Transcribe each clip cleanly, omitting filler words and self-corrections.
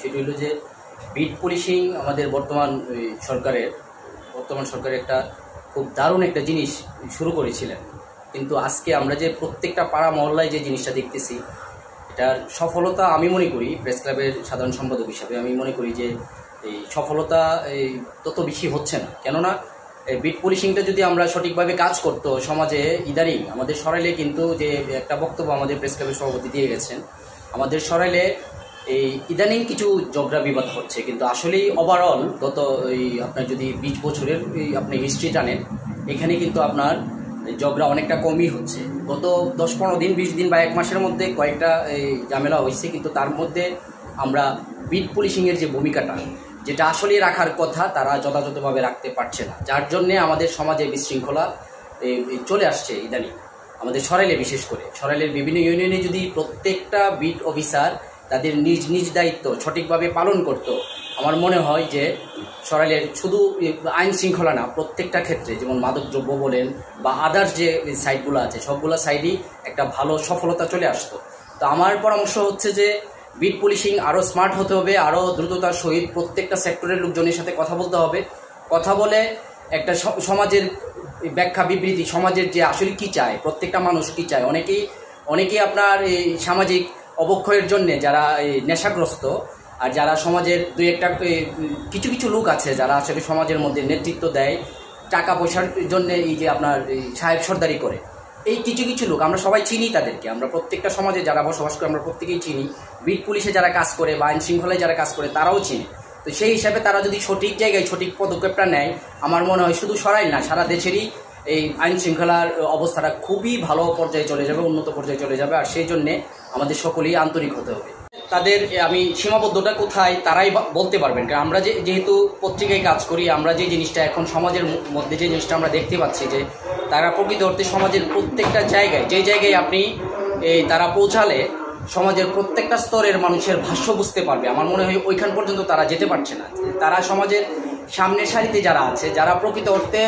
সেটি হলো যে বিট পুলিশিং আমাদের বর্তমান সরকারের একটা খুব দারুণ একটা জিনিস শুরু করেছিলেন, কিন্তু আজকে আমরা যে প্রত্যেকটা পাড়া মহল্লায় যে জিনিসটা দেখতেছি, এটার সফলতা আমি মনে করি প্রেস ক্লাবের সাধারণ সম্পাদক হিসাবে আমি মনে করি যে এই সফলতা তত বেশি হচ্ছে না। কেননা বিট পুলিশিংটা যদি আমরা সঠিকভাবে কাজ করতো সমাজে, ইদানিং আমাদের সরাইলে কিন্তু যে একটা বক্তব্য আমাদের প্রেস ক্লাবের সভাপতি দিয়ে গেছেন, আমাদের সরাইলে এই ইদানিং কিছু ঝগড়া বিবাদ হচ্ছে, কিন্তু আসলেই ওভারঅল গত আপনার যদি 20 বছরের আপনি হিস্ট্রি টানেন, এখানে কিন্তু আপনার ঝগড়া অনেকটা কমই হচ্ছে। গত 10-15 দিন 20 দিন বা 1 মাসের মধ্যে কয়েকটা ঝামেলা হয়েছে, কিন্তু তার মধ্যে আমরা বিট পুলিশিংয়ের যে ভূমিকাটা, যেটা আসলে রাখার কথা, তারা যথাযথভাবে রাখতে পারছে না, যার জন্যে আমাদের সমাজে বিশৃঙ্খলা চলে আসছে ইদানিং। আমাদের সরাইলে বিশেষ করে সরাইলের বিভিন্ন ইউনিয়নে যদি প্রত্যেকটা বিট অফিসার তাদের নিজ নিজ দায়িত্ব সঠিকভাবে পালন করত, আমার মনে হয় যে সরাইলের শুধু আইন শৃঙ্খলা না, প্রত্যেকটা ক্ষেত্রে যেমন মাদকদ্রব্য বলেন বা আদার্স যে সাইটগুলো আছে, সবগুলো সাইডই একটা ভালো সফলতা চলে আসতো। তো আমার পরামর্শ হচ্ছে যে বিট পুলিশিং আরও স্মার্ট হতে হবে, আরও দ্রুততার সহিত প্রত্যেকটা সেক্টরের লোকজনের সাথে কথা বলতে হবে। কথা বলে একটা সমাজের ব্যাখ্যা বিবৃতি, সমাজের যে আসলে কী চায়, প্রত্যেকটা মানুষ কী চায়। অনেকেই আপনার এই সামাজিক অবক্ষয়ের জন্যে যারা নেশাগ্রস্ত, আর যারা সমাজের কিছু কিছু লোক আছে যারা আসলে সমাজের মধ্যে নেতৃত্ব দেয়, টাকা পয়সার জন্য এই যে আপনার সাহেব সর্দারি করে, এই কিছু কিছু লোক আমরা সবাই চিনি তাদেরকে, আমরা প্রত্যেকটা সমাজে যারা বসবাস করে আমরা প্রত্যেকেই চিনি। বিট পুলিশে যারা কাজ করে বা আইন শৃঙ্খলায় যারা কাজ করে তারাও চিনি। তো সেই হিসাবে তারা যদি সঠিক জায়গায় সঠিক পদক্ষেপটা নেয়, আমার মনে হয় শুধু সরাই না, সারা দেশেরই এই আইন শৃঙ্খলার অবস্থাটা খুবই ভালো পর্যায়ে চলে যাবে, উন্নত পর্যায়ে চলে যাবে। আর সেই জন্যে আমাদের সকলেই আন্তরিক হতে হবে। তাদের আমি সীমাবদ্ধতা কোথায় তারাই বলতে পারবেন, কারণ আমরা যেহেতু পত্রিকায় কাজ করি, আমরা যে জিনিসটা এখন সমাজের মধ্যে যে জিনিসটা আমরা দেখতে পাচ্ছি যে তারা প্রকৃত অর্থে সমাজের প্রত্যেকটা জায়গায়, যে জায়গায় আপনি তারা পৌঁছালে সমাজের প্রত্যেকটা স্তরের মানুষের ভাষ্য বুঝতে পারবে, আমার মনে হয় ওইখান পর্যন্ত তারা যেতে পারছে না। তারা সমাজের সামনের সারিতে যারা আছে, যারা প্রকৃত অর্থে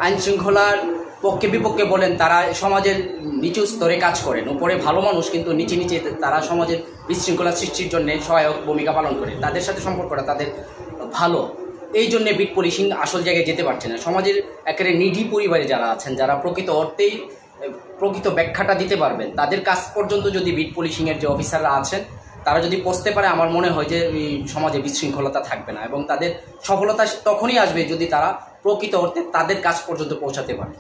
আইন শৃঙ্খলার পক্ষে বিপক্ষে বলেন, তারা সমাজের নিচু স্তরে কাজ করেন। উপরে ভালো মানুষ, কিন্তু নিচে নিচে তারা সমাজের বিশৃঙ্খলা সৃষ্টির জন্য সহায়ক ভূমিকা পালন করে, তাদের সাথে সম্পর্কটা তাদের ভালো। এই জন্যে বিট পুলিশিং আসল জায়গায় যেতে পারছে না। সমাজের একেবারে নিডি পরিবারে যারা আছেন, যারা প্রকৃত অর্থেই প্রকৃত ব্যাখ্যাটা দিতে পারবেন, তাদের কাছ পর্যন্ত যদি বিট পুলিশিংয়ের যে অফিসাররা আছেন তারা যদি পৌঁছতে পারে, আমার মনে হয় যে সমাজে বিশৃঙ্খলতা থাকবে না, এবং তাদের সফলতা তখনই আসবে যদি তারা প্রকৃত অর্থে তাদের কাছ পর্যন্ত পৌঁছাতে পারে।